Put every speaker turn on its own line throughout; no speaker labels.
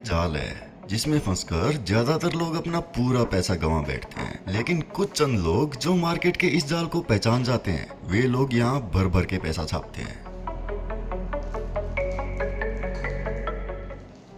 जाल है जिसमें फंसकर ज्यादातर लोग अपना पूरा पैसा गंवा बैठते हैं। लेकिन कुछ चंद लोग जो मार्केट के इस जाल को पहचान जाते हैं, वे लोग यहाँ भर भर के पैसा छापते हैं।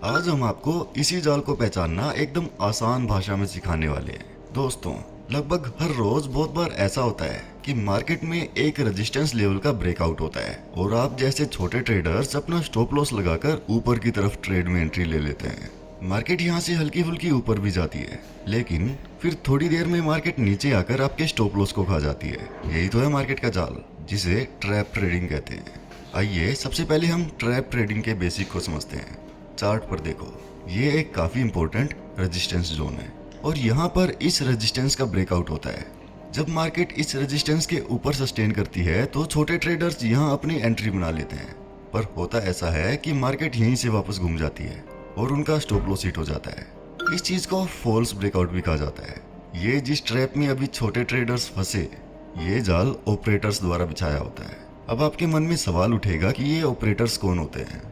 आज हम आपको इसी जाल को पहचानना एकदम आसान भाषा में सिखाने वाले हैं। दोस्तों, लगभग हर रोज बहुत बार ऐसा होता है कि मार्केट में एक रेजिस्टेंस लेवल का ब्रेकआउट होता है और आप जैसे छोटे ट्रेडर्स अपना स्टॉप लॉस लगाकर ऊपर की तरफ ट्रेड में एंट्री ले लेते हैं। मार्केट यहाँ से हल्की फुल्की ऊपर भी जाती है, लेकिन फिर थोड़ी देर में मार्केट नीचे आकर आपके स्टॉप लॉस को खा जाती है। यही तो है मार्केट का जाल, जिसे ट्रैप ट्रेडिंग कहते हैं। आइए सबसे पहले हम ट्रैप ट्रेडिंग के बेसिक को समझते हैं। चार्ट पर देखो, ये एक काफी इंपॉर्टेंट रेजिस्टेंस जोन है और यहाँ पर इस रेजिस्टेंस का ब्रेकआउट होता है। जब मार्केट इस रेजिस्टेंस के ऊपर सस्टेन करती है तो छोटे ट्रेडर्स यहाँ अपनी एंट्री बना लेते हैं, पर होता ऐसा है कि मार्केट यहीं से वापस घूम जाती है और उनका स्टॉप लॉस हिट हो जाता है। इस चीज को फॉल्स ब्रेकआउट भी कहा जाता है। ये जिस ट्रैप में अभी छोटे ट्रेडर्स फंसे, ये जाल ऑपरेटर्स द्वारा बिछाया होता है। अब आपके मन में सवाल उठेगा कि ये ऑपरेटर्स कौन होते हैं।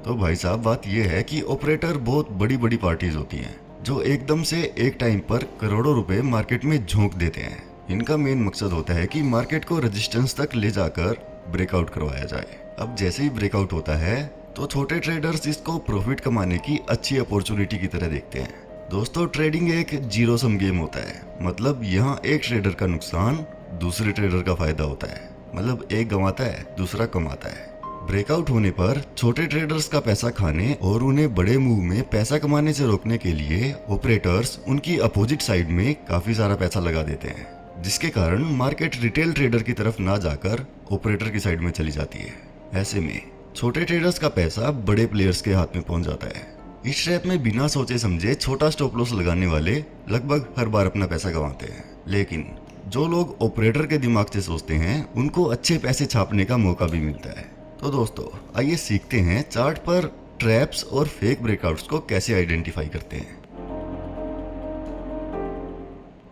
तो भाई साहब, बात यह है कि ऑपरेटर बहुत बड़ी बड़ी पार्टीज होती हैं जो एकदम से एक टाइम पर करोड़ों रुपए मार्केट में झोंक देते हैं। इनका मेन मकसद होता है कि मार्केट को रेजिस्टेंस तक ले जाकर ब्रेकआउट करवाया जाए। अब जैसे ही ब्रेकआउट होता है तो छोटे ट्रेडर्स इसको प्रॉफिट कमाने की अच्छी अपॉर्चुनिटी की तरह देखते हैं। दोस्तों, ट्रेडिंग एक जीरो सम गेम होता है। मतलब यहाँ एक ट्रेडर का नुकसान दूसरे ट्रेडर का फायदा होता है। मतलब एक गंवाता है, दूसरा कमाता है। ब्रेकआउट होने पर छोटे ट्रेडर्स का पैसा खाने और उन्हें बड़े मूव में पैसा कमाने से रोकने के लिए ऑपरेटर्स उनकी अपोजिट साइड में काफी सारा पैसा लगा देते हैं, जिसके कारण मार्केट रिटेल ट्रेडर की तरफ ना जाकर ऑपरेटर की साइड में चली जाती है। ऐसे में छोटे ट्रेडर्स का पैसा बड़े प्लेयर्स के हाथ में पहुंच जाता है। इस ट्रैप में बिना सोचे समझे छोटा स्टॉप लॉस लगाने वाले लगभग हर बार अपना पैसा गंवाते हैं, लेकिन जो लोग ऑपरेटर के दिमाग से सोचते हैं उनको अच्छे पैसे छापने का मौका भी मिलता है। तो दोस्तों, आइए सीखते हैं चार्ट पर ट्रैप्स और फेक ब्रेकआउट्स को कैसे आइडेंटिफाई करते हैं।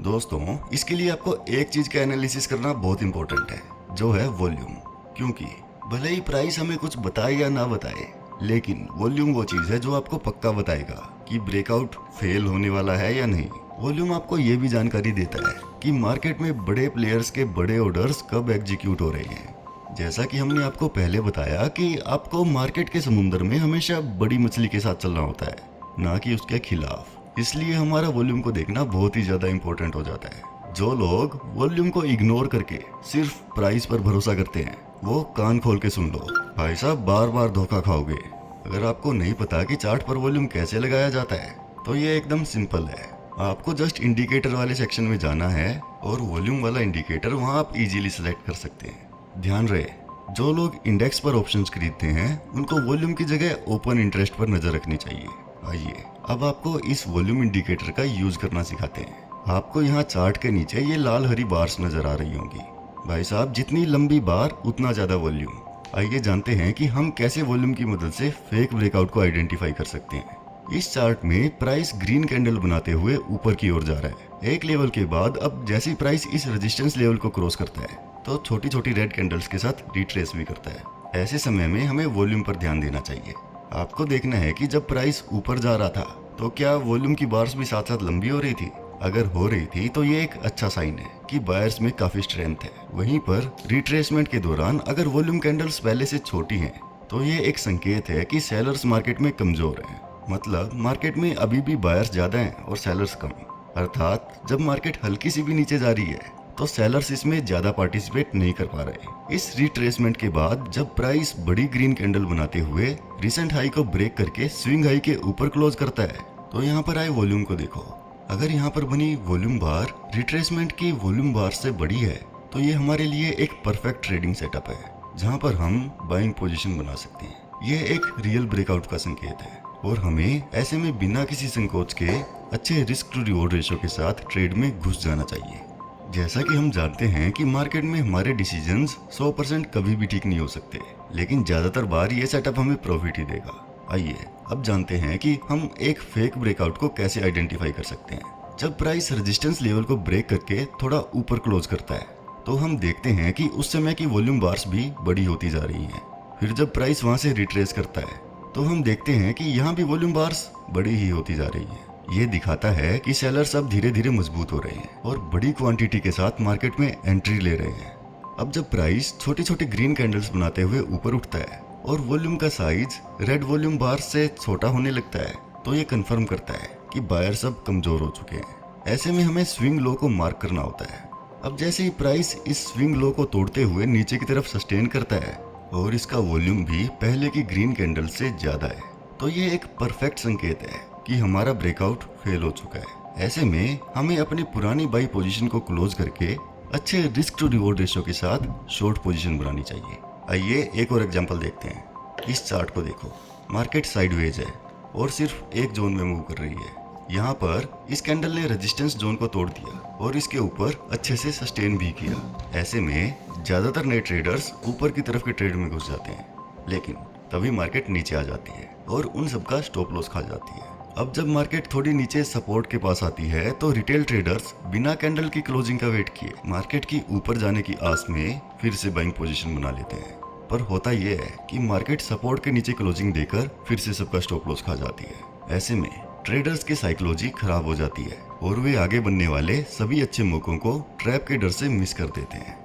दोस्तों, इसके लिए आपको एक चीज का एनालिसिस करना बहुत इंपॉर्टेंट है, जो है वॉल्यूम। क्योंकि भले ही प्राइस हमें कुछ बताए या ना बताए, लेकिन वॉल्यूम वो चीज है जो आपको पक्का बताएगा कि ब्रेकआउट फेल होने वाला है या नहीं। वॉल्यूम आपको ये भी जानकारी देता है कि मार्केट में बड़े प्लेयर्स के बड़े ऑर्डर्स कब एग्जीक्यूट हो रहे हैं। जैसा कि हमने आपको पहले बताया कि आपको मार्केट के समुद्र में हमेशा बड़ी मछली के साथ चलना होता है, ना कि उसके खिलाफ। इसलिए हमारा वॉल्यूम को देखना बहुत ही ज्यादा इंपॉर्टेंट हो जाता है। जो लोग वॉल्यूम को इग्नोर करके सिर्फ प्राइस पर भरोसा करते हैं, वो कान खोल के सुन लो। भाई साहब, बार बार धोखा खाओगे। अगर आपको नहीं पता कि चार्ट पर वॉल्यूम कैसे लगाया जाता है, तो ये एकदम सिंपल है। आपको जस्ट इंडिकेटर वाले सेक्शन में जाना है और वॉल्यूम वाला इंडिकेटर वहाँ आप इजीली सेलेक्ट कर सकते हैं। ध्यान रहे, जो लोग इंडेक्स पर ऑप्शंस खरीदते हैं उनको वॉल्यूम की जगह ओपन इंटरेस्ट पर नजर रखनी चाहिए। आइए अब आपको इस वॉल्यूम इंडिकेटर का यूज करना सिखाते हैं। आपको यहाँ चार्ट के नीचे ये लाल हरी बार्स नजर आ रही होंगी। भाई साहब, जितनी लंबी बार उतना ज्यादा वॉल्यूम। आइए जानते हैं कि हम कैसे वॉल्यूम की मदद से फेक ब्रेकआउट को आइडेंटिफाई कर सकते हैं। इस चार्ट में प्राइस ग्रीन कैंडल बनाते हुए ऊपर की ओर जा रहा है। एक लेवल के बाद अब जैसी प्राइस इस रेजिस्टेंस लेवल को क्रॉस करता है तो छोटी छोटी रेड कैंडल्स के साथ रिट्रेस भी करता है। ऐसे समय में हमें वॉल्यूम पर ध्यान देना चाहिए। आपको देखना है कि जब प्राइस ऊपर जा रहा था तो क्या वॉल्यूम की बार्स भी साथ साथ लंबी हो रही थी। अगर हो रही थी तो ये एक अच्छा साइन है कि बायर्स में काफी स्ट्रेंथ है। वहीं पर रिट्रेसमेंट के दौरान अगर वॉल्यूम कैंडल्स पहले से छोटी हैं तो ये एक संकेत है कि सेलर्स मार्केट में कमजोर हैं। मतलब मार्केट में अभी भी बायर्स ज्यादा हैं और सेलर्स कम। अर्थात जब मार्केट हल्की सी भी नीचे जा रही है तो सेलर्स इसमें ज्यादा पार्टिसिपेट नहीं कर पा रहे। इस रिट्रेसमेंट के बाद जब प्राइस बड़ी ग्रीन कैंडल बनाते हुए रिसेंट हाई को ब्रेक करके स्विंग हाई के ऊपर क्लोज करता है तो यहाँ पर आए वॉल्यूम को देखो। अगर यहाँ पर बनी वॉल्यूम बार रिट्रेसमेंट की वॉल्यूम बार से बड़ी है तो ये हमारे लिए एक परफेक्ट ट्रेडिंग सेटअप है, जहाँ पर हम बाइंग पोजीशन बना सकते हैं। ये एक रियल ब्रेकआउट का संकेत है और हमें ऐसे में बिना किसी संकोच के अच्छे रिस्क टू रिवॉर्ड रेशो के साथ ट्रेड में घुस जाना चाहिए। जैसा कि हम जानते हैं कि मार्केट में हमारे डिसीजंस 100% कभी भी ठीक नहीं हो सकते, लेकिन ज्यादातर बार ये सेटअप हमें प्रॉफिट ही देगा। आइए अब जानते हैं कि हम एक फेक ब्रेकआउट को कैसे आइडेंटिफाई कर सकते हैं। जब प्राइस रेजिस्टेंस लेवल को ब्रेक करके थोड़ा ऊपर क्लोज करता है तो हम देखते हैं कि उस समय की वॉल्यूम बार्स भी बड़ी होती जा रही हैं। फिर जब प्राइस वहां से रिट्रेस करता है तो हम देखते हैं कि यहाँ भी वॉल्यूम बार्स बड़ी ही होती जा रही है। ये दिखाता है कि सेलर्स अब धीरे धीरे मजबूत हो रहे हैं और बड़ी क्वांटिटी के साथ मार्केट में एंट्री ले रहे हैं। अब जब प्राइस छोटे छोटे ग्रीन कैंडल्स बनाते हुए ऊपर उठता है और वॉल्यूम का साइज रेड वॉल्यूम बार से छोटा होने लगता है, तो ये कंफर्म करता है कि बायर्स अब कमजोर हो चुके हैं। ऐसे में हमें स्विंग लो को मार्क करना होता है। अब जैसे ही प्राइस इस स्विंग लो को तोड़ते हुए नीचे की तरफ सस्टेन करता है और इसका वॉल्यूम भी पहले की ग्रीन कैंडल से ज्यादा है, तो ये एक परफेक्ट संकेत है कि हमारा ब्रेकआउट फेल हो चुका है। ऐसे में हमें अपनी पुरानी बाई पोजीशन को क्लोज करके अच्छे रिस्क टू रिवॉर्ड रेशियो के साथ शॉर्ट पोजीशन बनानी चाहिए। आइए एक और एग्जांपल देखते हैं। इस चार्ट को देखो, मार्केट साइडवेज है और सिर्फ एक जोन में मूव कर रही है। यहाँ पर इस कैंडल ने रेजिस्टेंस जोन को तोड़ दिया और इसके ऊपर अच्छे से सस्टेन भी किया। ऐसे में ज्यादातर नए ट्रेडर्स ऊपर की तरफ के ट्रेड में घुस जाते हैं, लेकिन तभी मार्केट नीचे आ जाती है और उन सबका स्टॉप लॉस खा जाती है। अब जब मार्केट थोड़ी नीचे सपोर्ट के पास आती है तो रिटेल ट्रेडर्स बिना कैंडल की क्लोजिंग का वेट किए मार्केट की ऊपर जाने की आस में फिर से बाइंग पोजीशन बना लेते हैं। पर होता यह है कि मार्केट सपोर्ट के नीचे क्लोजिंग देकर फिर से सबका स्टॉप लॉस खा जाती है। ऐसे में ट्रेडर्स की साइकोलॉजी खराब हो जाती है और वे आगे बढ़ने वाले सभी अच्छे मौकों को ट्रैप के डर से मिस कर देते हैं।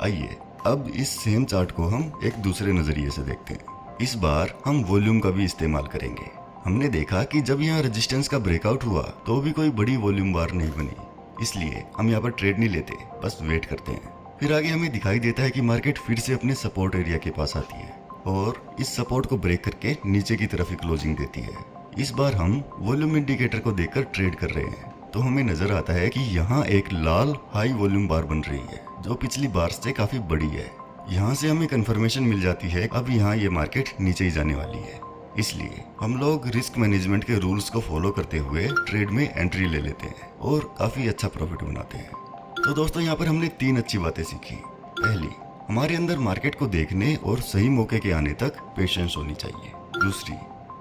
आइए अब इस सेम चार्ट को हम एक दूसरे नजरिए से देखते हैं। इस बार हम वॉल्यूम का भी इस्तेमाल करेंगे। हमने देखा कि जब यहाँ रेजिस्टेंस का ब्रेकआउट हुआ तो भी कोई बड़ी वॉल्यूम बार नहीं बनी, इसलिए हम यहाँ पर ट्रेड नहीं लेते, बस वेट करते हैं। फिर आगे हमें दिखाई देता है कि मार्केट फिर से अपने सपोर्ट एरिया के पास आती है और इस सपोर्ट को ब्रेक करके नीचे की तरफ ही क्लोजिंग देती है। इस बार हम वॉल्यूम इंडिकेटर को देखकर ट्रेड कर रहे हैं, तो हमें नजर आता है कि यहाँ एक लाल हाई वॉल्यूम बार बन रही है जो पिछली बार से काफी बड़ी है। यहाँ से हमें कंफर्मेशन मिल जाती है अब यहाँ ये मार्केट नीचे ही जाने वाली है, इसलिए हम लोग रिस्क मैनेजमेंट के रूल्स को फॉलो करते हुए ट्रेड में एंट्री ले लेते हैं और काफी अच्छा प्रॉफिट बनाते हैं। तो दोस्तों यहाँ पर हमने 3 अच्छी बातें सीखी। पहली, हमारे अंदर मार्केट को देखने और सही मौके के आने तक पेशेंस होनी चाहिए। दूसरी,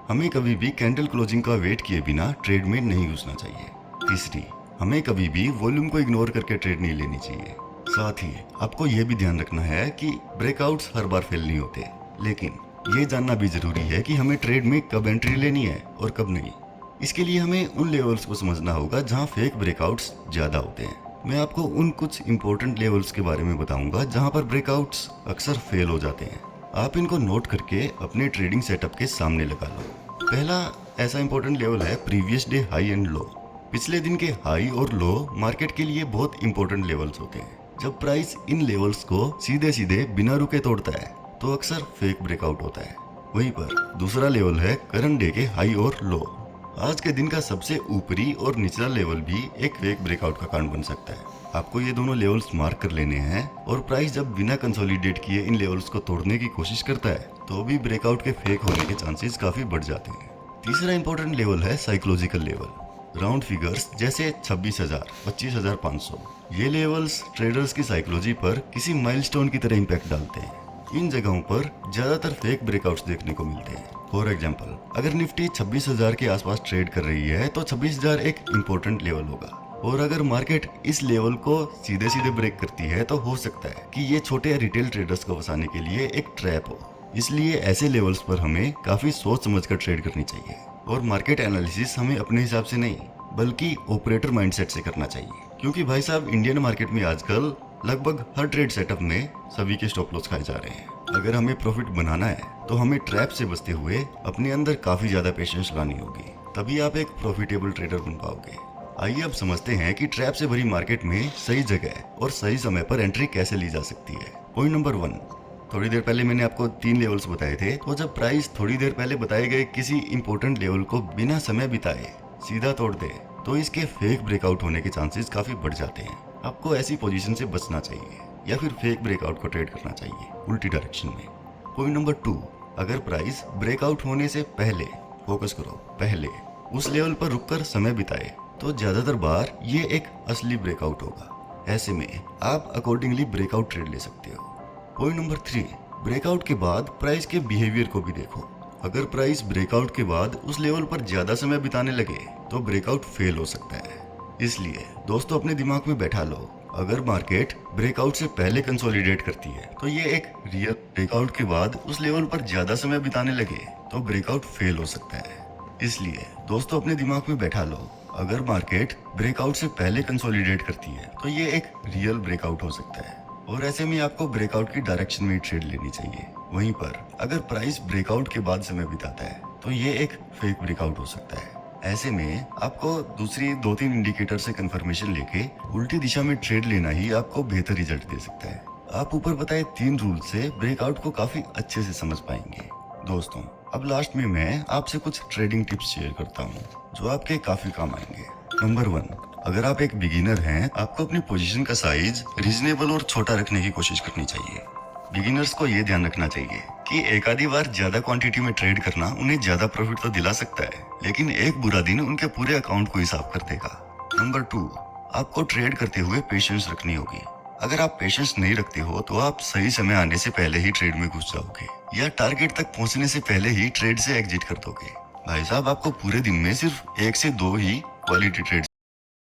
हमें कभी भी कैंडल क्लोजिंग का वेट किए बिना ट्रेड में नहीं घुसना चाहिए। तीसरी, हमें कभी भी वॉल्यूम को इग्नोर करके ट्रेड नहीं लेनी चाहिए। साथ ही आपको यह भी ध्यान रखना है कि ब्रेकआउट्स हर बार फेल नहीं होते, लेकिन ये जानना भी जरूरी है कि हमें ट्रेड में कब एंट्री लेनी है और कब नहीं। इसके लिए हमें उन लेवल्स को समझना होगा जहां फेक ब्रेकआउट्स ज्यादा होते हैं। मैं आपको उन कुछ इंपॉर्टेंट लेवल्स के बारे में बताऊंगा जहां पर ब्रेकआउट्स अक्सर फेल हो जाते हैं। आप इनको नोट करके अपने ट्रेडिंग सेटअप के सामने लगा लो। पहला ऐसा इंपॉर्टेंट लेवल है previous day high and low. पिछले दिन के हाई और लो मार्केट के लिए बहुत इंपॉर्टेंट लेवल्स होते हैं। जब प्राइस इन लेवल्स को सीधे सीधे बिना रुके तोड़ता है तो अक्सर फेक ब्रेकआउट होता है। वहीं पर दूसरा लेवल है करंट डे के हाई और लो। आज के दिन का सबसे ऊपरी और निचला लेवल भी एक फेक ब्रेकआउट का कारण बन सकता है। आपको ये दोनों लेवल्स मार्क कर लेने हैं और प्राइस जब बिना कंसोलिडेट किए इन लेवल्स को तोड़ने की कोशिश करता है तो भी ब्रेकआउट के फेक होने के चांसेस काफी बढ़ जाते हैं। तीसरा इंपॉर्टेंट लेवल है साइकोलॉजिकल लेवल। राउंड फिगर्स जैसे 26,000, 25,500 ये लेवल्स ट्रेडर्स की साइकोलॉजी पर किसी माइलस्टोन की तरह इंपैक्ट डालते हैं। इन जगहों पर ज्यादातर फेक ब्रेकआउट्स देखने को मिलते हैं। फॉर एग्जांपल, अगर निफ्टी 26,000 के आसपास ट्रेड कर रही है तो 26,000 एक इम्पोर्टेंट लेवल होगा, और अगर मार्केट इस लेवल को सीधे सीधे ब्रेक करती है तो हो सकता है कि ये छोटे रिटेल ट्रेडर्स को फंसाने के लिए एक ट्रैप हो। इसलिए ऐसे लेवल्स पर हमें काफी सोच समझकर ट्रेड करनी चाहिए और मार्केट एनालिसिस हमें अपने हिसाब से नहीं बल्कि ऑपरेटर माइंडसेट से करना चाहिए। क्योंकि भाई साहब इंडियन मार्केट में आजकल लगभग हर ट्रेड सेटअप में सभी के स्टॉप लॉस खाए जा रहे हैं। अगर हमें प्रॉफिट बनाना है तो हमें ट्रैप से बचते हुए अपने अंदर काफी ज्यादा पेशेंस लानी होगी, तभी आप एक प्रॉफिटेबल ट्रेडर बन पाओगे। आइए अब समझते हैं कि ट्रैप से भरी मार्केट में सही जगह और सही समय पर एंट्री कैसे ली जा सकती है। पॉइंट नंबर 1, थोड़ी देर पहले मैंने आपको 3 लेवल्स बताए थे, तो जब प्राइस थोड़ी देर पहले बताए गए किसी इंपॉर्टेंट लेवल को बिना समय बिताए सीधा तोड़ दे तो इसके फेक ब्रेकआउट होने के चांसेस काफी बढ़ जाते हैं। आपको ऐसी पोजीशन से बचना चाहिए या फिर फेक ब्रेकआउट को ट्रेड करना चाहिए उल्टी डायरेक्शन में। पॉइंट नंबर 2, अगर प्राइस ब्रेकआउट होने से पहले, फोकस करो, पहले उस लेवल पर रुककर समय बिताए तो ज्यादातर बार ये एक असली ब्रेकआउट होगा। ऐसे में आप अकॉर्डिंगली ब्रेकआउट ट्रेड ले सकते हो। पॉइंट नंबर 3, ब्रेकआउट के बाद प्राइस के बिहेवियर को भी देखो। अगर प्राइस ब्रेकआउट के बाद उस लेवल पर ज्यादा समय बिताने लगे तो ब्रेकआउट फेल हो सकता है। इसलिए दोस्तों अपने दिमाग में बैठा लो, अगर मार्केट ब्रेकआउट से पहले कंसोलिडेट करती है तो ये एक रियल, ब्रेकआउट के बाद उस लेवल पर ज्यादा समय बिताने लगे तो ब्रेकआउट फेल हो सकता है। इसलिए दोस्तों अपने दिमाग में बैठा लो, अगर मार्केट ब्रेकआउट से पहले कंसोलिडेट करती है तो ये एक रियल ब्रेकआउट हो सकता है और ऐसे में आपको ब्रेकआउट की डायरेक्शन में ट्रेड लेनी चाहिए। वहीं पर अगर प्राइस ब्रेकआउट के बाद समय बिताता है तो ये एक फेक ब्रेकआउट हो सकता है। ऐसे में आपको दूसरी 2-3 इंडिकेटर से कंफर्मेशन लेके उल्टी दिशा में ट्रेड लेना ही आपको बेहतर रिजल्ट दे सकता है। आप ऊपर बताए 3 रूल से ब्रेकआउट को काफी अच्छे से समझ पाएंगे। दोस्तों अब लास्ट में मैं आपसे कुछ ट्रेडिंग टिप्स शेयर करता हूँ जो आपके काफी काम आएंगे। नंबर 1, अगर आप एक बिगिनर हैं, आपको अपनी पोजीशन का साइज रीजनेबल और छोटा रखने की कोशिश करनी चाहिए। बिगिनर्स को ये ध्यान रखना चाहिए कि एक आधी बार ज्यादा क्वांटिटी में ट्रेड करना उन्हें ज्यादा प्रॉफिट तो दिला सकता है, लेकिन एक बुरा दिन उनके पूरे अकाउंट को ही साफ कर देगा। नंबर 2, आपको ट्रेड करते हुए पेशेंस रखनी होगी। अगर आप पेशेंस नहीं रखते हो तो आप सही समय आने से पहले ही ट्रेड में घुस जाओगे या टारगेट तक पहुंचने से पहले ही ट्रेड से एग्जिट कर दोगे। भाई साहब, आपको पूरे दिन में सिर्फ 1 से 2 ही क्वालिटी ट्रेड